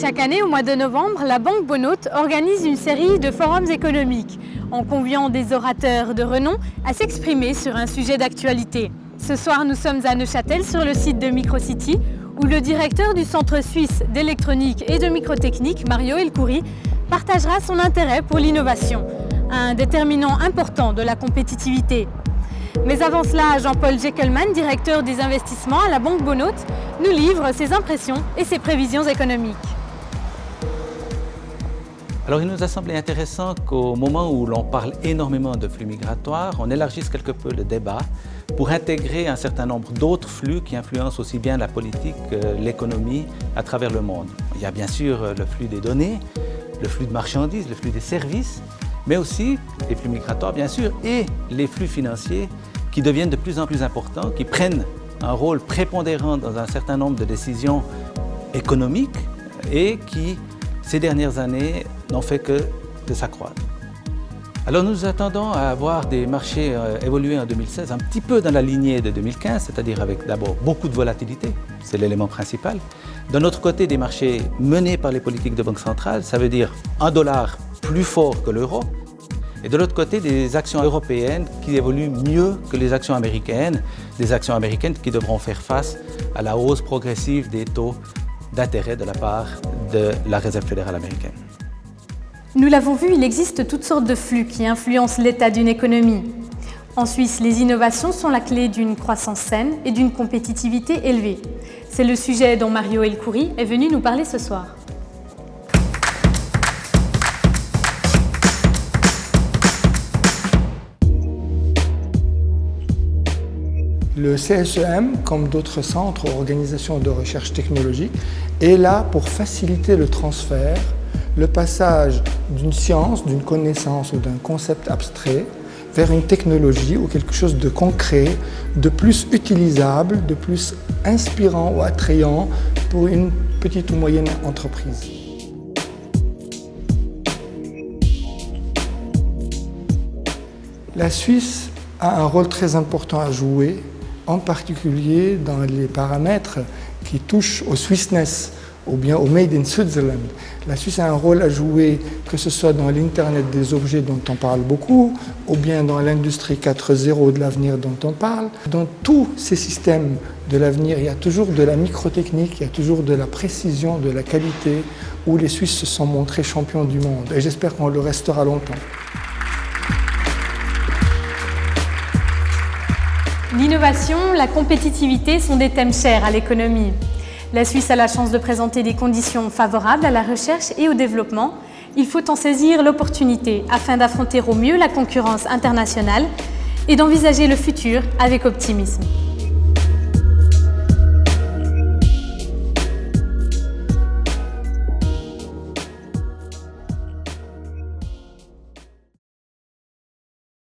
Chaque année, au mois de novembre, la Banque Bonote organise une série de forums économiques en conviant des orateurs de renom à s'exprimer sur un sujet d'actualité. Ce soir, nous sommes à Neuchâtel, sur le site de Microcity, où le directeur du Centre suisse d'électronique et de microtechnique, Mario El-Khoury, partagera son intérêt pour l'innovation, un déterminant important de la compétitivité. Mais avant cela, Jean-Paul Jeckelmann, directeur des investissements à la Banque Bonote, nous livre ses impressions et ses prévisions économiques. Alors il nous a semblé intéressant qu'au moment où l'on parle énormément de flux migratoires, on élargisse quelque peu le débat pour intégrer un certain nombre d'autres flux qui influencent aussi bien la politique que l'économie à travers le monde. Il y a bien sûr le flux des données, le flux de marchandises, le flux des services, mais aussi les flux migratoires bien sûr et les flux financiers qui deviennent de plus en plus importants, qui prennent un rôle prépondérant dans un certain nombre de décisions économiques et qui, ces dernières années, n'ont fait que de s'accroître. Alors nous attendons à voir des marchés évoluer en 2016 un petit peu dans la lignée de 2015, c'est-à-dire avec d'abord beaucoup de volatilité, c'est l'élément principal. D'un autre côté, des marchés menés par les politiques de banque centrale, ça veut dire un dollar plus fort que l'euro, et de l'autre côté, des actions européennes qui évoluent mieux que les actions américaines, des actions américaines qui devront faire face à la hausse progressive des taux d'intérêt de la part de la Réserve fédérale américaine. Nous l'avons vu, il existe toutes sortes de flux qui influencent l'état d'une économie. En Suisse, les innovations sont la clé d'une croissance saine et d'une compétitivité élevée. C'est le sujet dont Mario El-Khoury est venu nous parler ce soir. Le CSEM, comme d'autres centres ou organisations de recherche technologique, est là pour faciliter le transfert, le passage d'une science, d'une connaissance ou d'un concept abstrait vers une technologie ou quelque chose de concret, de plus utilisable, de plus inspirant ou attrayant pour une petite ou moyenne entreprise. La Suisse a un rôle très important à jouer, en particulier dans les paramètres qui touchent au Swissness ou bien au Made in Switzerland. La Suisse a un rôle à jouer, que ce soit dans l'Internet des objets dont on parle beaucoup, ou bien dans l'industrie 4.0 de l'avenir dont on parle. Dans tous ces systèmes de l'avenir, il y a toujours de la microtechnique, il y a toujours de la précision, de la qualité, où les Suisses se sont montrés champions du monde. Et j'espère qu'on le restera longtemps. L'innovation, la compétitivité sont des thèmes chers à l'économie. La Suisse a la chance de présenter des conditions favorables à la recherche et au développement. Il faut en saisir l'opportunité afin d'affronter au mieux la concurrence internationale et d'envisager le futur avec optimisme.